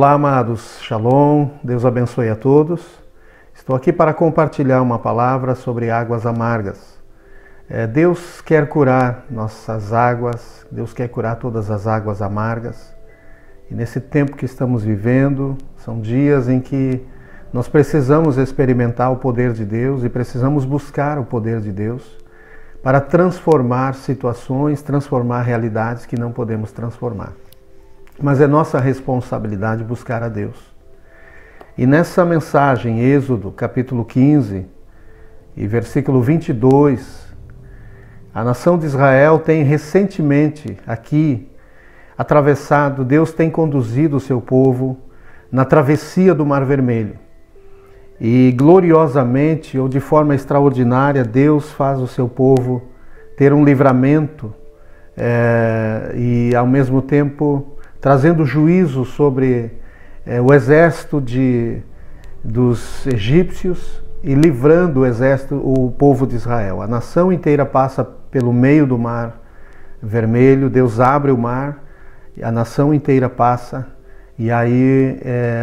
Olá, amados. Shalom. Deus abençoe a todos. Estou aqui para compartilhar uma palavra sobre águas amargas. Deus quer curar nossas águas, Deus quer curar todas as águas amargas. E nesse tempo que estamos vivendo, são dias em que nós precisamos experimentar o poder de Deus e precisamos buscar o poder de Deus para transformar situações, transformar realidades que não podemos transformar. Mas é nossa responsabilidade buscar a Deus. E nessa mensagem, Êxodo, capítulo 15 e versículo 22, a nação de Israel tem recentemente aqui atravessado, Deus tem conduzido o seu povo na travessia do Mar Vermelho. E gloriosamente, ou de forma extraordinária, Deus faz o seu povo ter um livramento e ao mesmo tempo trazendo juízo sobre o exército dos egípcios e livrando o povo de Israel. A nação inteira passa pelo meio do Mar Vermelho, Deus abre o mar, a nação inteira passa e aí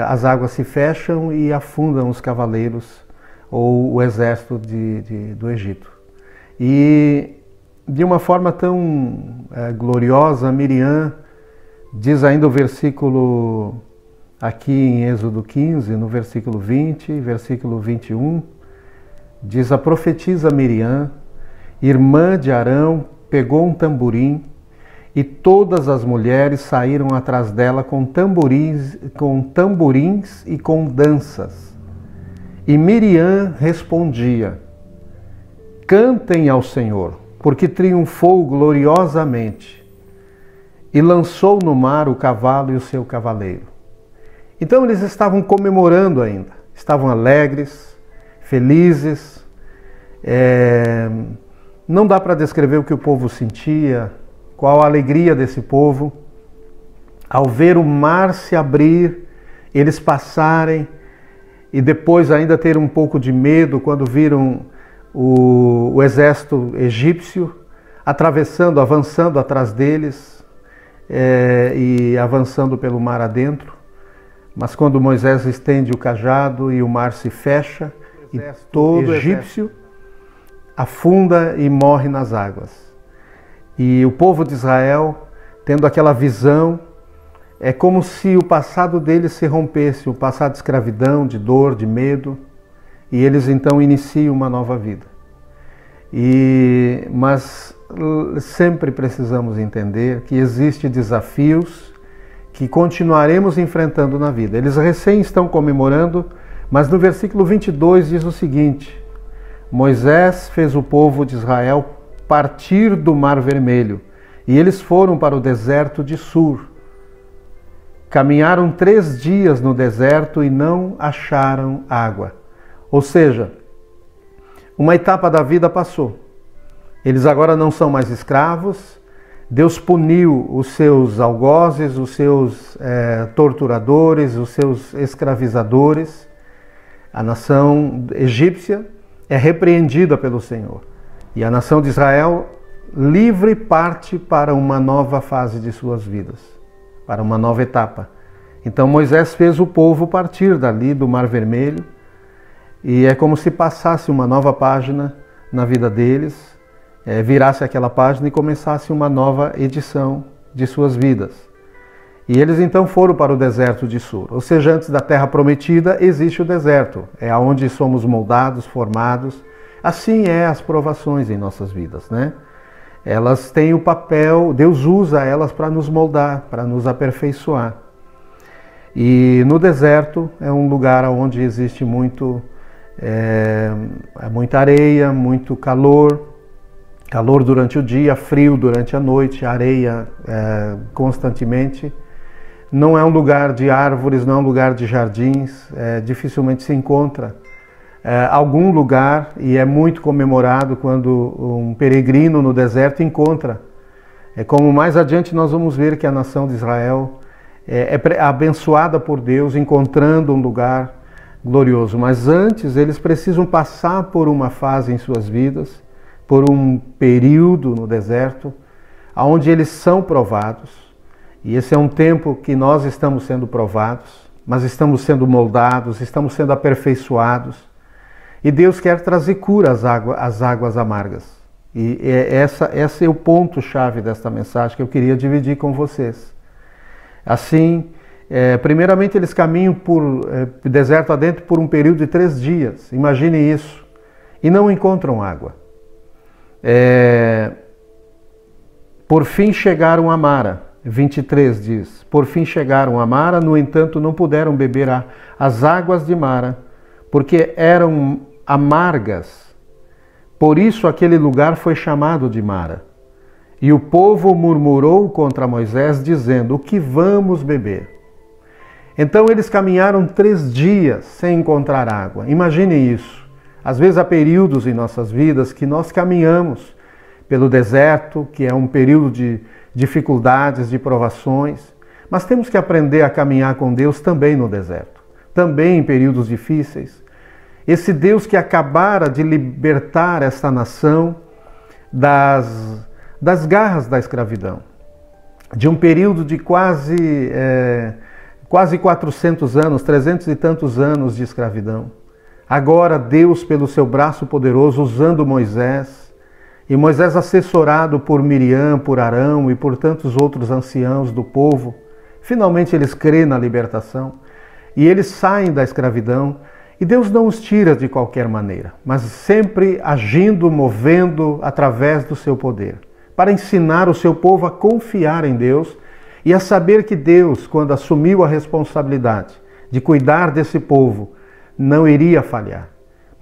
as águas se fecham e afundam os cavaleiros ou o exército do Egito. E de uma forma tão gloriosa, Miriam diz ainda o versículo aqui em Êxodo 15, no versículo 20, versículo 21, diz: a profetisa Miriam, irmã de Arão, pegou um tamborim e todas as mulheres saíram atrás dela com tamborins e com danças. E Miriam respondia: cantem ao Senhor, porque triunfou gloriosamente. E lançou no mar o cavalo e o seu cavaleiro. Então eles estavam comemorando ainda, estavam alegres, felizes. Não dá para descrever o que o povo sentia, qual a alegria desse povo ao ver o mar se abrir, eles passarem e depois ainda ter um pouco de medo quando viram o exército egípcio atravessando, avançando atrás deles. E avançando pelo mar adentro, mas quando Moisés estende o cajado e o mar se fecha, e todo egípcio afunda e morre nas águas. E o povo de Israel, tendo aquela visão, é como se o passado deles se rompesse, o passado de escravidão, de dor, de medo, e eles então iniciam uma nova vida. Mas sempre precisamos entender que existem desafios que continuaremos enfrentando na vida. Eles recém estão comemorando, mas no versículo 22 diz o seguinte: Moisés fez o povo de Israel partir do Mar Vermelho e eles foram para o deserto de Sur. Caminharam 3 dias no deserto e não acharam água. Ou seja, uma etapa da vida passou. Eles agora não são mais escravos. Deus puniu os seus algozes, os seus torturadores, os seus escravizadores. A nação egípcia é repreendida pelo Senhor. E a nação de Israel, livre, parte para uma nova fase de suas vidas, para uma nova etapa. Então Moisés fez o povo partir dali do Mar Vermelho e é como se passasse uma nova página na vida deles. Virasse aquela página e começasse uma nova edição de suas vidas. E eles então foram para o deserto de Sur. Ou seja, antes da terra prometida existe o deserto. É onde somos moldados, formados. Assim é as provações em nossas vidas, né? Elas têm o papel, Deus usa elas para nos moldar, para nos aperfeiçoar. E no deserto é um lugar onde existe muita areia, muito calor. Calor durante o dia, frio durante a noite, areia constantemente. Não é um lugar de árvores, não é um lugar de jardins, dificilmente se encontra algum lugar, e é muito comemorado quando um peregrino no deserto encontra. Como mais adiante nós vamos ver que a nação de Israel é abençoada por Deus, encontrando um lugar glorioso. Mas antes eles precisam passar por uma fase em suas vidas, por um período no deserto, onde eles são provados. E esse é um tempo que nós estamos sendo provados. mas estamos sendo moldados, estamos sendo aperfeiçoados. E Deus quer trazer cura às águas amargas. E esse é o ponto-chave desta mensagem que eu queria dividir com vocês. Assim, primeiramente eles caminham por deserto adentro por um período de 3 dias. Imagine isso. E não encontram água. Por fim chegaram a Mara. 23 diz: por fim chegaram a Mara, no entanto não puderam beber as águas de Mara, porque eram amargas. Por isso aquele lugar foi chamado de Mara. E o povo murmurou contra Moisés, dizendo: o que vamos beber? Então eles caminharam 3 dias sem encontrar água. Imagine isso. Às vezes há períodos em nossas vidas que nós caminhamos pelo deserto, que é um período de dificuldades, de provações, mas temos que aprender a caminhar com Deus também no deserto, também em períodos difíceis. Esse Deus que acabara de libertar esta nação das garras da escravidão, de um período de quase 400 anos, 300 e tantos anos de escravidão. Agora Deus, pelo seu braço poderoso, usando Moisés, e Moisés assessorado por Miriam, por Arão e por tantos outros anciãos do povo, finalmente eles creem na libertação e eles saem da escravidão. E Deus não os tira de qualquer maneira, mas sempre agindo, movendo através do seu poder, para ensinar o seu povo a confiar em Deus e a saber que Deus, quando assumiu a responsabilidade de cuidar desse povo, não iria falhar.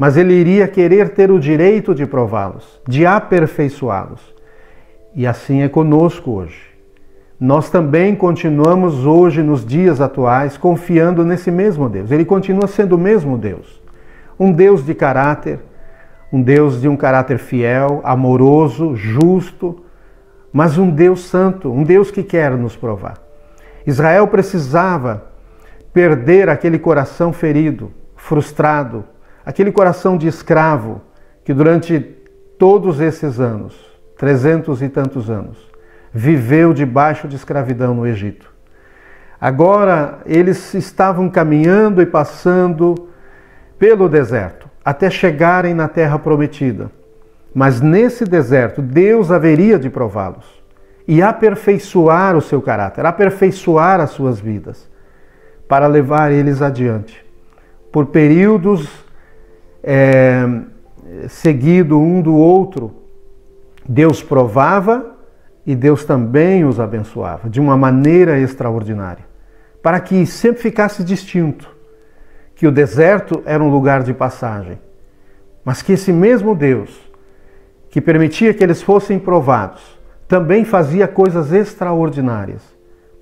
Mas ele iria querer ter o direito de prová-los, de aperfeiçoá-los. E assim é conosco hoje. Nós também continuamos hoje, nos dias atuais, confiando nesse mesmo Deus. Ele continua sendo o mesmo Deus. Um Deus de caráter, um Deus de um caráter fiel, amoroso, justo, mas um Deus santo, um Deus que quer nos provar. Israel precisava perder aquele coração ferido, frustrado, aquele coração de escravo que durante todos esses anos, 300 e tantos anos, viveu debaixo de escravidão no Egito. Agora eles estavam caminhando e passando pelo deserto, até chegarem na terra prometida. Mas nesse deserto, Deus haveria de prová-los e aperfeiçoar o seu caráter, aperfeiçoar as suas vidas, para levar eles adiante. Por períodos seguido um do outro, Deus provava e Deus também os abençoava de uma maneira extraordinária, para que sempre ficasse distinto que o deserto era um lugar de passagem, mas que esse mesmo Deus, que permitia que eles fossem provados, também fazia coisas extraordinárias,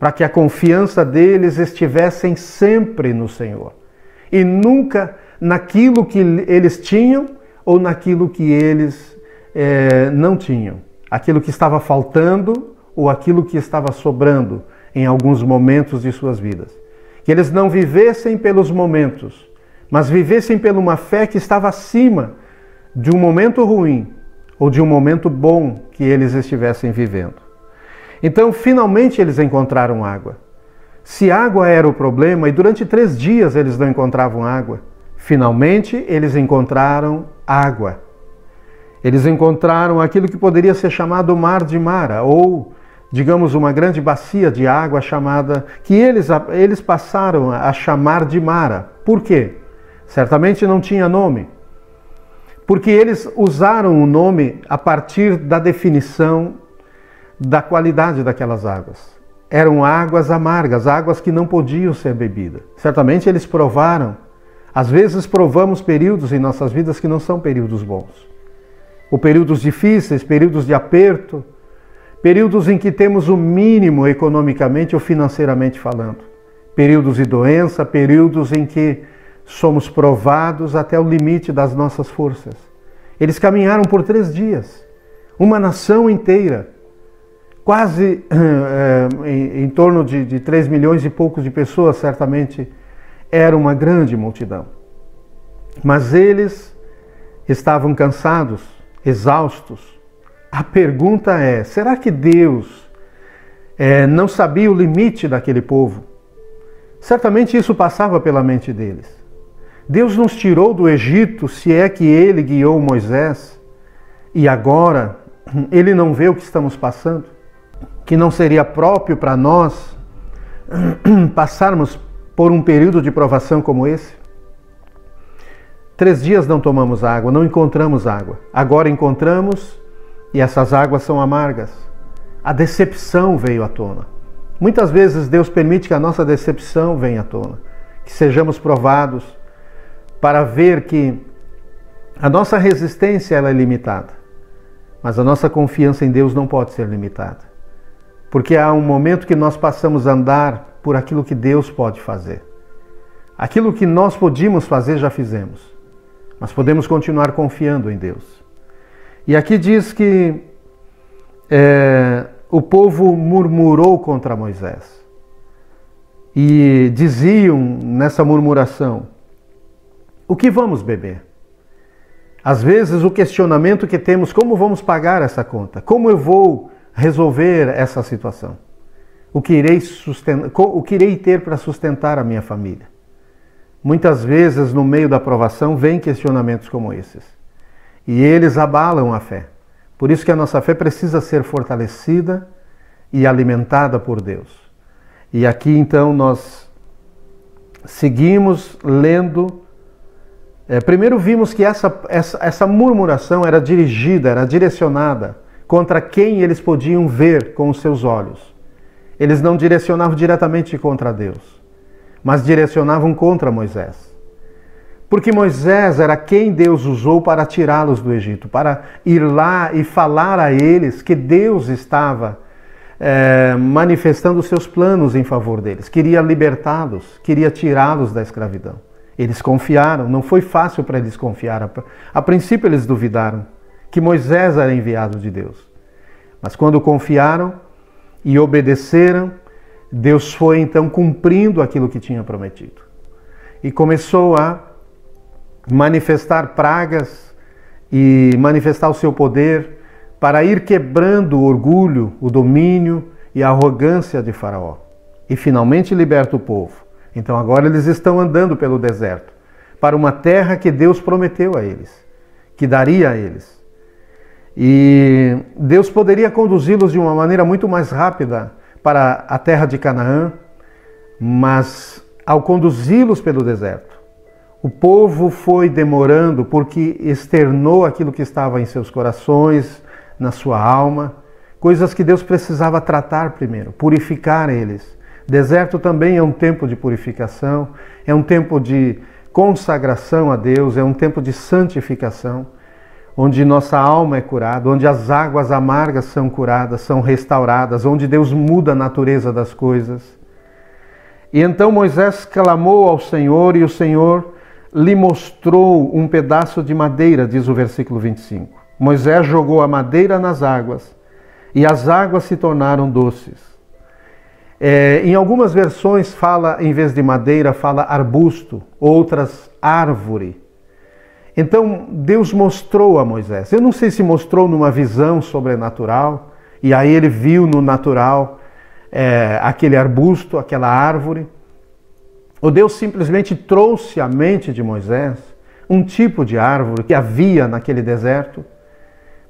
para que a confiança deles estivesse sempre no Senhor, e nunca naquilo que eles tinham ou naquilo que eles não tinham, aquilo que estava faltando ou aquilo que estava sobrando em alguns momentos de suas vidas. Que eles não vivessem pelos momentos, mas vivessem por uma fé que estava acima de um momento ruim ou de um momento bom que eles estivessem vivendo. Então, finalmente eles encontraram água. Se água era o problema, e durante 3 dias eles não encontravam água, finalmente eles encontraram água. Eles encontraram aquilo que poderia ser chamado Mar de Mara, ou, digamos, uma grande bacia de água chamada, que eles passaram a chamar de Mara. Por quê? Certamente não tinha nome. Porque eles usaram o nome a partir da definição da qualidade daquelas águas. Eram águas amargas, águas que não podiam ser bebidas. Certamente eles provaram. Às vezes provamos períodos em nossas vidas que não são períodos bons. Ou períodos difíceis, períodos de aperto, períodos em que temos o mínimo economicamente ou financeiramente falando. Períodos de doença, períodos em que somos provados até o limite das nossas forças. Eles caminharam por 3 dias, uma nação inteira, quase em torno de 3 milhões e poucos de pessoas, certamente era uma grande multidão. Mas eles estavam cansados, exaustos. A pergunta é, será que Deus não sabia o limite daquele povo? Certamente isso passava pela mente deles. Deus nos tirou do Egito, se é que Ele guiou Moisés, e agora Ele não vê o que estamos passando? Que não seria próprio para nós passarmos por um período de provação como esse? 3 dias não tomamos água, não encontramos água. Agora encontramos e essas águas são amargas. A decepção veio à tona. Muitas vezes Deus permite que a nossa decepção venha à tona, que sejamos provados para ver que a nossa resistência ela é limitada, mas a nossa confiança em Deus não pode ser limitada, porque há um momento que nós passamos a andar por aquilo que Deus pode fazer. Aquilo que nós podíamos fazer já fizemos, mas podemos continuar confiando em Deus. E aqui diz que o povo murmurou contra Moisés e diziam nessa murmuração: o que vamos beber? Às vezes o questionamento que temos: como vamos pagar essa conta? Como eu vou resolver essa situação? O que irei ter para sustentar a minha família? Muitas vezes no meio da provação vêm questionamentos como esses e eles abalam a fé. Por isso que a nossa fé precisa ser fortalecida e alimentada por Deus. E aqui então nós seguimos lendo. Primeiro vimos que essa murmuração era dirigida, era direcionada contra quem eles podiam ver com os seus olhos. Eles não direcionavam diretamente contra Deus, mas direcionavam contra Moisés. Porque Moisés era quem Deus usou para tirá-los do Egito, para ir lá e falar a eles que Deus estava manifestando os seus planos em favor deles. Queria libertá-los, queria tirá-los da escravidão. Eles confiaram, não foi fácil para eles confiar. A princípio eles duvidaram que Moisés era enviado de Deus. Mas quando confiaram e obedeceram, Deus foi então cumprindo aquilo que tinha prometido. E começou a manifestar pragas e manifestar o seu poder para ir quebrando o orgulho, o domínio e a arrogância de Faraó. E finalmente liberta o povo. Então agora eles estão andando pelo deserto, para uma terra que Deus prometeu a eles, que daria a eles. E Deus poderia conduzi-los de uma maneira muito mais rápida para a terra de Canaã, mas ao conduzi-los pelo deserto, o povo foi demorando porque externou aquilo que estava em seus corações, na sua alma, coisas que Deus precisava tratar primeiro, purificar eles. Deserto também é um tempo de purificação, é um tempo de consagração a Deus, é um tempo de santificação, onde nossa alma é curada, onde as águas amargas são curadas, são restauradas, onde Deus muda a natureza das coisas. E então Moisés clamou ao Senhor e o Senhor lhe mostrou um pedaço de madeira, diz o versículo 25. Moisés jogou a madeira nas águas e as águas se tornaram doces. Em algumas versões fala, em vez de madeira, fala arbusto, outras árvore. Então Deus mostrou a Moisés. Eu não sei se mostrou numa visão sobrenatural, e aí ele viu no natural aquele arbusto, aquela árvore. Ou Deus simplesmente trouxe à mente de Moisés um tipo de árvore que havia naquele deserto.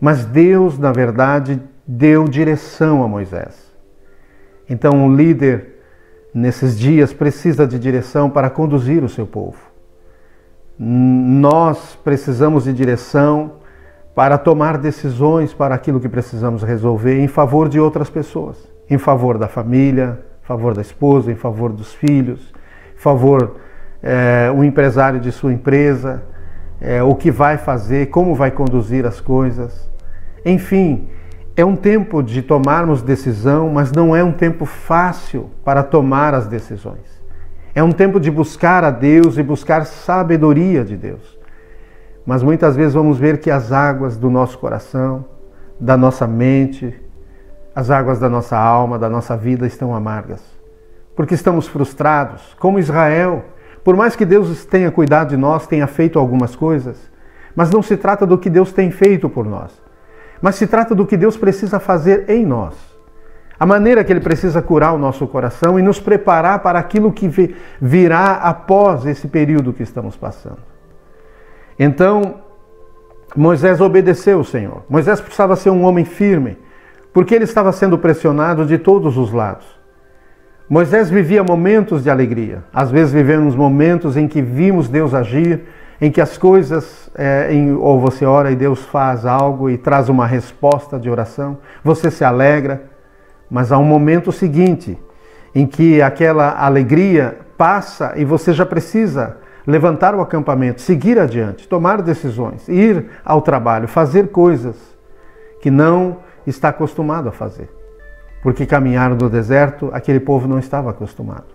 Mas Deus, na verdade, deu direção a Moisés. Então o líder, nesses dias, precisa de direção para conduzir o seu povo. Nós precisamos de direção para tomar decisões para aquilo que precisamos resolver em favor de outras pessoas. Em favor da família, em favor da esposa, em favor dos filhos, em favor o empresário de sua empresa, o que vai fazer, como vai conduzir as coisas. Enfim, é um tempo de tomarmos decisão, mas não é um tempo fácil para tomar as decisões. É um tempo de buscar a Deus e buscar sabedoria de Deus. Mas muitas vezes vamos ver que as águas do nosso coração, da nossa mente, as águas da nossa alma, da nossa vida estão amargas. Porque estamos frustrados, como Israel. Por mais que Deus tenha cuidado de nós, tenha feito algumas coisas, mas não se trata do que Deus tem feito por nós. Mas se trata do que Deus precisa fazer em nós. a maneira que Ele precisa curar o nosso coração e nos preparar para aquilo que virá após esse período que estamos passando. Então, Moisés obedeceu o Senhor. Moisés precisava ser um homem firme, porque ele estava sendo pressionado de todos os lados. Moisés vivia momentos de alegria. Às vezes vivemos momentos em que vimos Deus agir, em que as coisas, ou você ora e Deus faz algo e traz uma resposta de oração, você se alegra, mas há um momento seguinte em que aquela alegria passa e você já precisa levantar o acampamento, seguir adiante, tomar decisões, ir ao trabalho, fazer coisas que não está acostumado a fazer. Porque caminhar no deserto, aquele povo não estava acostumado.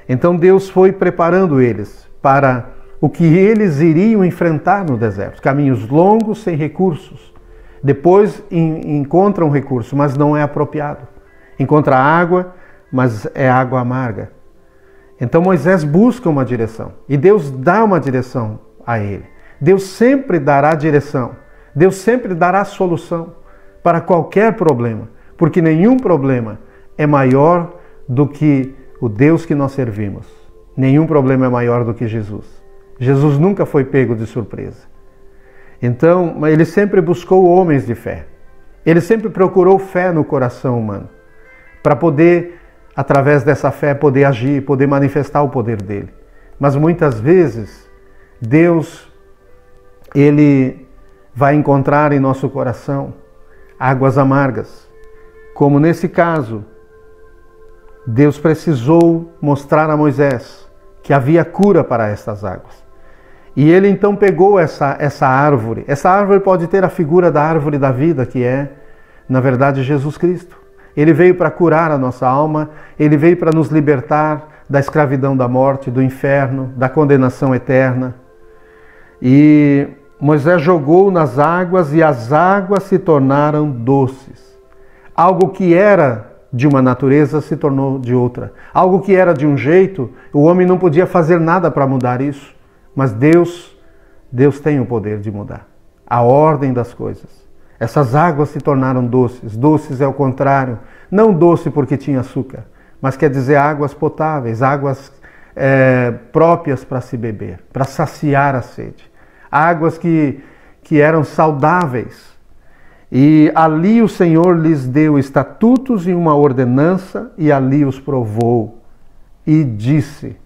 Então Deus foi preparando eles para o que eles iriam enfrentar no deserto. Caminhos longos, sem recursos. Depois encontram recurso, mas não é apropriado. Encontra água, mas é água amarga. Então Moisés busca uma direção. E Deus dá uma direção a ele. Deus sempre dará direção. Deus sempre dará solução para qualquer problema. Porque nenhum problema é maior do que o Deus que nós servimos. Nenhum problema é maior do que Jesus. Jesus nunca foi pego de surpresa. Então, ele sempre buscou homens de fé. Ele sempre procurou fé no coração humano, para poder, através dessa fé, poder agir, poder manifestar o poder dele. Mas muitas vezes, Deus, ele vai encontrar em nosso coração águas amargas. Como nesse caso, Deus precisou mostrar a Moisés que havia cura para estas águas. E ele então pegou essa árvore. Essa árvore pode ter a figura da árvore da vida, que é, na verdade, Jesus Cristo. Ele veio para curar a nossa alma, ele veio para nos libertar da escravidão da morte, do inferno, da condenação eterna. E Moisés jogou nas águas e as águas se tornaram doces. Algo que era de uma natureza se tornou de outra. Algo que era de um jeito, o homem não podia fazer nada para mudar isso. Mas Deus tem o poder de mudar a ordem das coisas. Essas águas se tornaram doces. Doces é o contrário. Não doce porque tinha açúcar, mas quer dizer águas potáveis, águas próprias para se beber, para saciar a sede. Águas que eram saudáveis. E ali o Senhor lhes deu estatutos e uma ordenança, e ali os provou e disse.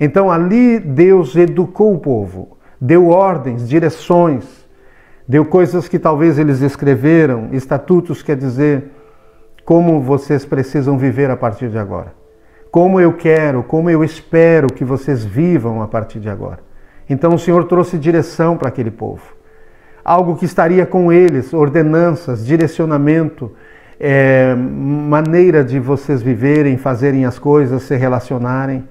Então ali Deus educou o povo, deu ordens, direções, deu coisas que talvez eles escreveram. Estatutos quer dizer como vocês precisam viver a partir de agora. Como eu quero, como eu espero que vocês vivam a partir de agora. Então o Senhor trouxe direção para aquele povo. Algo que estaria com eles, ordenanças, direcionamento, maneira de vocês viverem, fazerem as coisas, se relacionarem.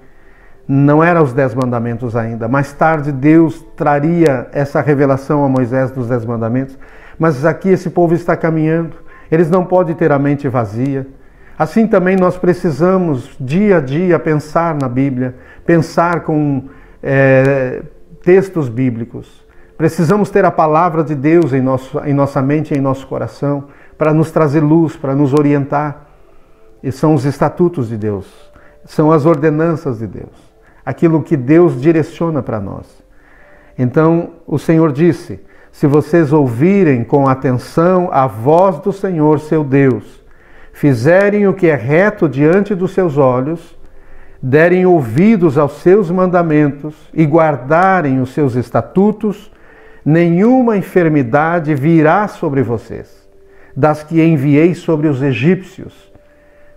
Não eram os 10 mandamentos ainda. Mais tarde Deus traria essa revelação a Moisés dos 10 mandamentos. Mas aqui esse povo está caminhando. Eles não podem ter a mente vazia. Assim também nós precisamos dia a dia pensar na Bíblia, pensar com textos bíblicos. Precisamos ter a palavra de Deus em nossa mente e em nosso coração para nos trazer luz, para nos orientar. E são os estatutos de Deus, são as ordenanças de Deus. Aquilo que Deus direciona para nós. Então o Senhor disse, se vocês ouvirem com atenção a voz do Senhor, seu Deus, fizerem o que é reto diante dos seus olhos, derem ouvidos aos seus mandamentos e guardarem os seus estatutos, nenhuma enfermidade virá sobre vocês, das que enviei sobre os egípcios,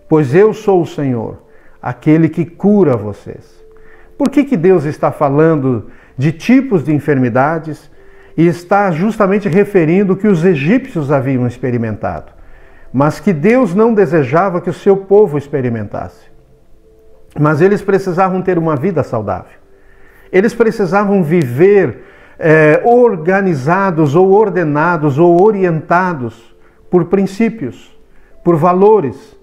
pois eu sou o Senhor, aquele que cura vocês. Por que Deus está falando de tipos de enfermidades e está justamente referindo o que os egípcios haviam experimentado, mas que Deus não desejava que o seu povo experimentasse? Mas eles precisavam ter uma vida saudável. Eles precisavam viver organizados ou ordenados ou orientados por princípios, por valores.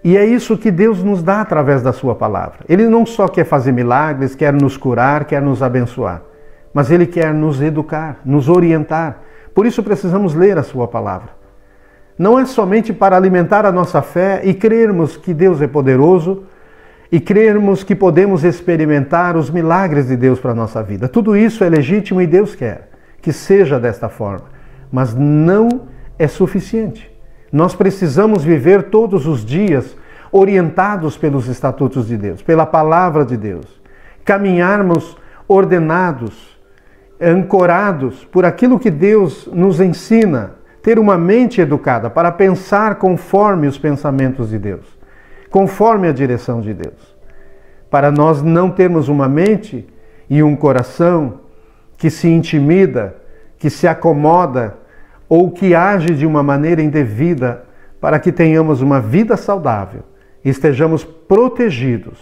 E é isso que Deus nos dá através da sua palavra. Ele não só quer fazer milagres, quer nos curar, quer nos abençoar, mas Ele quer nos educar, nos orientar. Por isso precisamos ler a sua palavra. não é somente para alimentar a nossa fé e crermos que Deus é poderoso e crermos que podemos experimentar os milagres de Deus para a nossa vida. Tudo isso é legítimo e Deus quer que seja desta forma, mas não é suficiente. Nós precisamos viver todos os dias orientados pelos estatutos de Deus, pela palavra de Deus, caminharmos ordenados, ancorados por aquilo que Deus nos ensina, ter uma mente educada para pensar conforme os pensamentos de Deus, conforme a direção de Deus, para nós não termos uma mente e um coração que se intimida, que se acomoda ou que age de uma maneira indevida, para que tenhamos uma vida saudável e estejamos protegidos,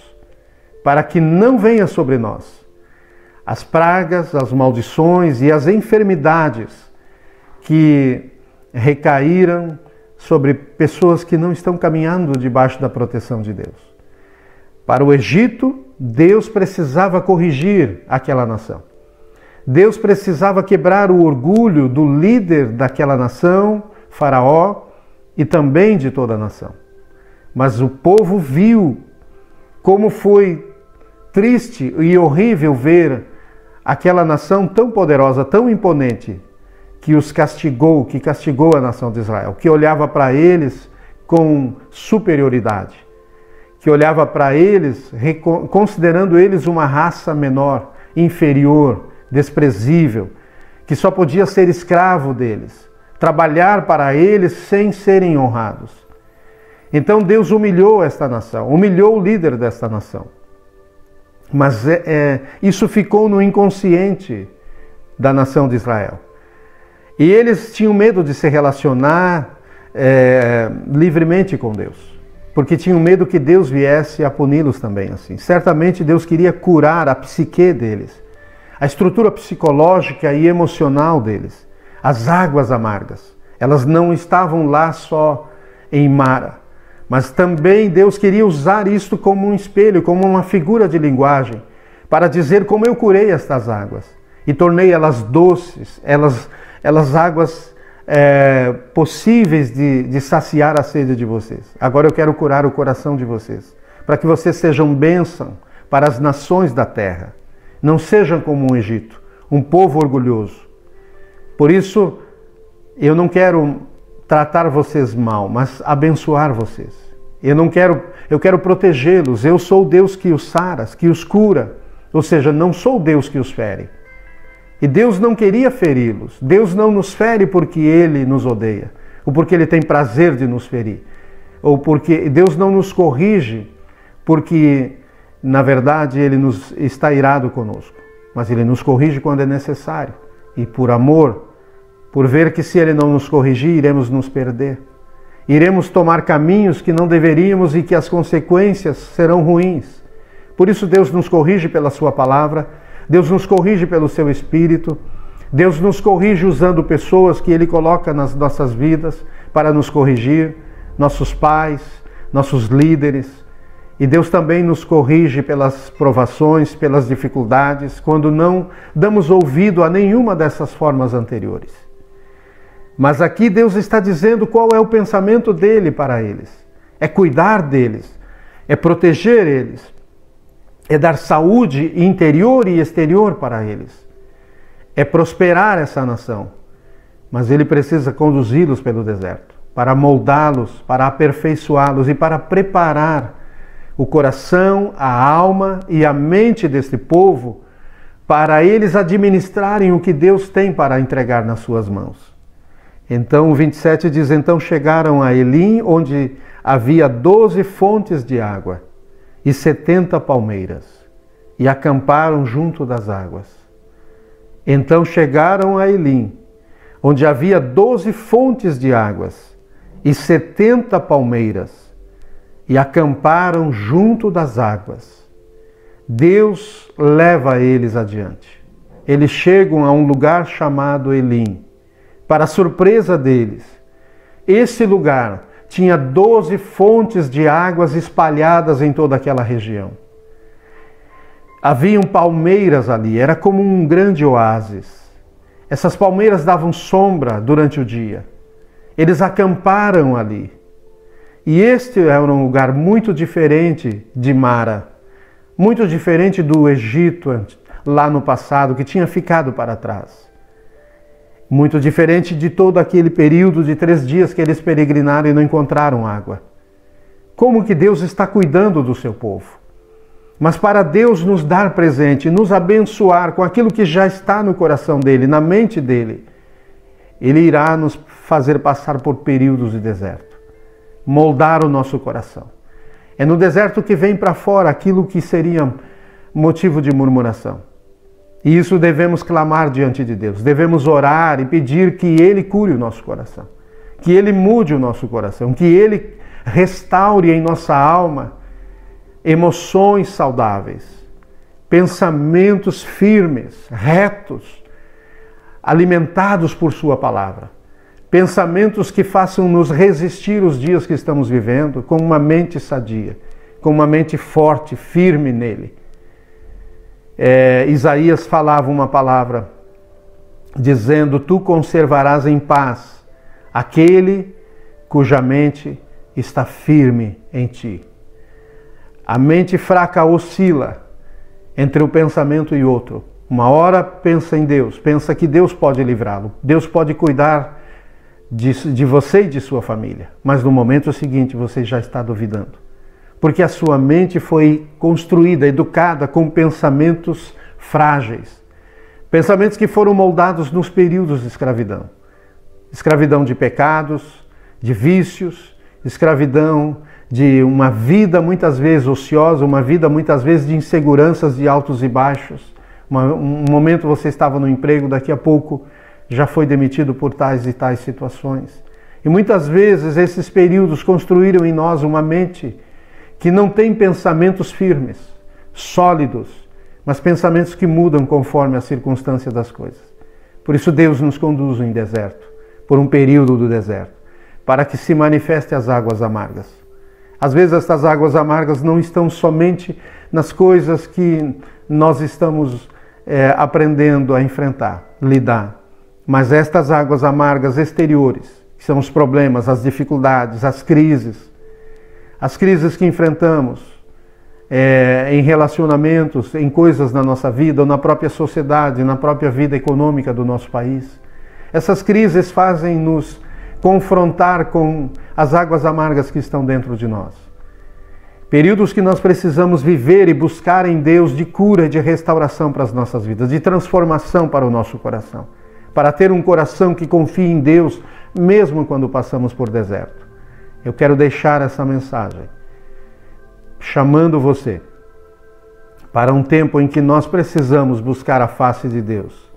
para que não venha sobre nós as pragas, as maldições e as enfermidades que recaíram sobre pessoas que não estão caminhando debaixo da proteção de Deus. Para o Egito, Deus precisava corrigir aquela nação. Deus precisava quebrar o orgulho do líder daquela nação, Faraó, e também de toda a nação. Mas o povo viu como foi triste e horrível ver aquela nação tão poderosa, tão imponente, que os castigou, que castigou a nação de Israel, que olhava para eles com superioridade, que olhava para eles considerando eles uma raça menor, inferior, desprezível, que só podia ser escravo deles, trabalhar para eles sem serem honrados. Então Deus humilhou esta nação, humilhou o líder desta nação. Mas isso ficou no inconsciente da nação de Israel. E eles tinham medo de se relacionar livremente com Deus, porque tinham medo que Deus viesse a puni-los também assim. Certamente Deus queria curar a psique deles, a estrutura psicológica e emocional deles. As águas amargas, elas não estavam lá só em Mara, mas também Deus queria usar isto como um espelho, como uma figura de linguagem, para dizer como eu curei estas águas e tornei elas doces, elas águas possíveis de saciar a sede de vocês. Agora eu quero curar o coração de vocês, para que vocês sejam bênção para as nações da terra. Não sejam como um Egito, um povo orgulhoso. Por isso, eu não quero tratar vocês mal, mas abençoar vocês. Eu quero protegê-los. Eu sou o Deus que os sara, que os cura. Ou seja, não sou o Deus que os fere. E Deus não queria feri-los. Deus não nos fere porque Ele nos odeia, ou porque Ele tem prazer de nos ferir, ou porque Deus não nos corrige porque, na verdade, Ele está irado conosco. Mas Ele nos corrige quando é necessário. E por amor, por ver que se Ele não nos corrigir, iremos nos perder. Iremos tomar caminhos que não deveríamos e que as consequências serão ruins. Por isso Deus nos corrige pela Sua palavra, Deus nos corrige pelo Seu Espírito, Deus nos corrige usando pessoas que Ele coloca nas nossas vidas para nos corrigir, nossos pais, nossos líderes. E Deus também nos corrige pelas provações, pelas dificuldades, quando não damos ouvido a nenhuma dessas formas anteriores. Mas aqui Deus está dizendo qual é o pensamento dele para eles. É cuidar deles, é proteger eles, é dar saúde interior e exterior para eles, é prosperar essa nação. Mas ele precisa conduzi-los pelo deserto, para moldá-los, para aperfeiçoá-los e para preparar o coração, a alma e a mente deste povo para eles administrarem o que Deus tem para entregar nas suas mãos. Então o 27 diz, então chegaram a Elim, onde havia 12 fontes de água e 70 palmeiras, e acamparam junto das águas. Então chegaram a Elim, onde havia 12 fontes de águas e 70 palmeiras, e acamparam junto das águas. Deus leva eles adiante. Eles chegam a um lugar chamado Elim. Para a surpresa deles, esse lugar tinha 12 fontes de águas espalhadas em toda aquela região. Haviam palmeiras ali, era como um grande oásis. Essas palmeiras davam sombra durante o dia Eles acamparam ali. E este era um lugar muito diferente de Mara, muito diferente do Egito lá no passado, que tinha ficado para trás. Muito diferente de todo aquele período de 3 dias que eles peregrinaram e não encontraram água. Como que Deus está cuidando do seu povo? Mas para Deus nos dar presente, nos abençoar com aquilo que já está no coração dele, na mente dele, Ele irá nos fazer passar por períodos de deserto, moldar o nosso coração. É no deserto que vem para fora aquilo que seria motivo de murmuração. E isso devemos clamar diante de Deus, devemos orar e pedir que Ele cure o nosso coração, que Ele mude o nosso coração, que Ele restaure em nossa alma emoções saudáveis, pensamentos firmes, retos, alimentados por Sua palavra. Pensamentos que façam-nos resistir os dias que estamos vivendo com uma mente sadia, com uma mente forte, firme nele. Isaías falava uma palavra dizendo: tu conservarás em paz aquele cuja mente está firme em ti. A mente fraca oscila entre um pensamento e outro. Uma hora pensa em Deus, pensa que Deus pode livrá-lo, Deus pode cuidar de você e de sua família. Mas no momento seguinte você já está duvidando. Porque a sua mente foi construída, educada com pensamentos frágeis. Pensamentos que foram moldados nos períodos de escravidão. Escravidão de pecados, de vícios, escravidão de uma vida muitas vezes ociosa, uma vida muitas vezes de inseguranças, de altos e baixos. Um momento você estava no emprego, daqui a pouco já foi demitido por tais e tais situações. E muitas vezes esses períodos construíram em nós uma mente que não tem pensamentos firmes, sólidos, mas pensamentos que mudam conforme a circunstância das coisas. Por isso Deus nos conduz em deserto, por um período do deserto, para que se manifeste as águas amargas. Às vezes estas águas amargas não estão somente nas coisas que nós estamos aprendendo a enfrentar, lidar, mas estas águas amargas exteriores, que são os problemas, as dificuldades, as crises que enfrentamos em relacionamentos, em coisas na nossa vida, ou na própria sociedade, na própria vida econômica do nosso país. Essas crises fazem-nos confrontar com as águas amargas que estão dentro de nós. Períodos que nós precisamos viver e buscar em Deus de cura e de restauração para as nossas vidas, de transformação para o nosso coração, para ter um coração que confie em Deus, mesmo quando passamos por deserto. Eu quero deixar essa mensagem, chamando você para um tempo em que nós precisamos buscar a face de Deus,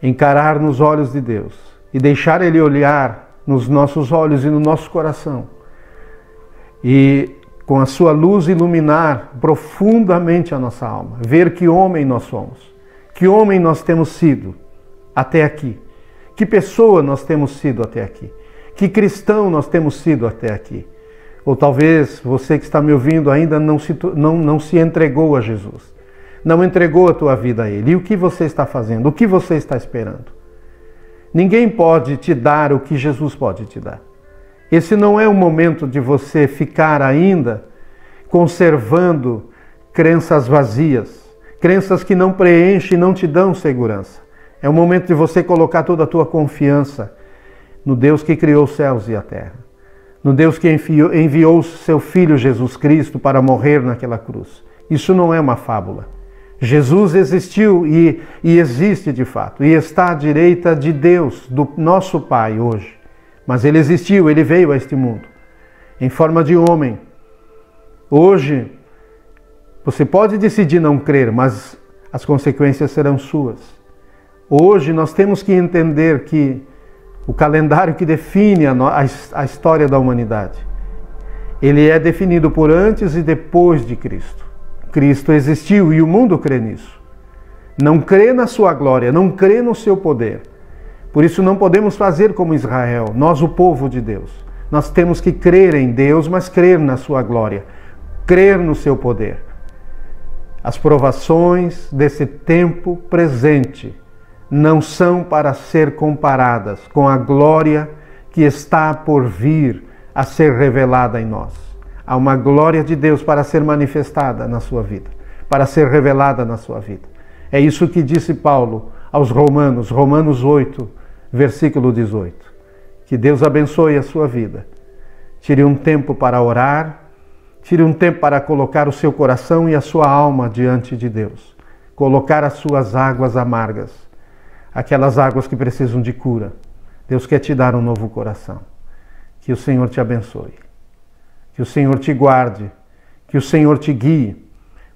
encarar nos olhos de Deus e deixar Ele olhar nos nossos olhos e no nosso coração e com a sua luz iluminar profundamente a nossa alma, ver que homem nós somos, que homem nós temos sido até aqui, que pessoa nós temos sido até aqui, que cristão nós temos sido até aqui. Ou talvez você que está me ouvindo ainda não se entregou a Jesus, não entregou a tua vida a Ele. E o que você está fazendo? O que você está esperando? Ninguém pode te dar o que Jesus pode te dar. Esse não é o momento de você ficar ainda conservando crenças vazias, crenças que não preenchem e não te dão segurança. É o momento de você colocar toda a tua confiança no Deus que criou os céus e a terra, no Deus que enviou o seu Filho Jesus Cristo para morrer naquela cruz. Isso não é uma fábula. Jesus existiu e existe de fato, e está à direita de Deus, do nosso Pai hoje. Mas Ele existiu, Ele veio a este mundo, em forma de homem. Hoje, você pode decidir não crer, mas as consequências serão suas. Hoje nós temos que entender que o calendário que define a história da humanidade, ele é definido por antes e depois de Cristo. Cristo existiu e o mundo crê nisso. Não crê na sua glória, não crê no seu poder. Por isso não podemos fazer como Israel, nós o povo de Deus. Nós temos que crer em Deus, mas crer na sua glória, crer no seu poder. As provações desse tempo presente não são para ser comparadas com a glória que está por vir a ser revelada em nós. Há uma glória de Deus para ser manifestada na sua vida, para ser revelada na sua vida. É isso que disse Paulo aos Romanos, Romanos 8, versículo 18. Que Deus abençoe a sua vida. Tire um tempo para orar, tire um tempo para colocar o seu coração e a sua alma diante de Deus. Colocar as suas águas amargas, aquelas águas que precisam de cura. Deus quer te dar um novo coração. Que o Senhor te abençoe. Que o Senhor te guarde. Que o Senhor te guie.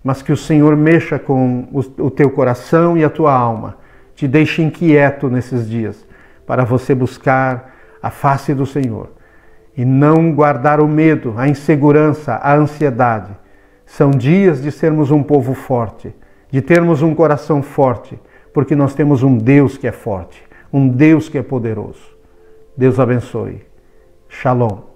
Mas que o Senhor mexa com o teu coração e a tua alma. Te deixe inquieto nesses dias para você buscar a face do Senhor. E não guardar o medo, a insegurança, a ansiedade. São dias de sermos um povo forte, de termos um coração forte, porque nós temos um Deus que é forte, um Deus que é poderoso. Deus abençoe. Shalom.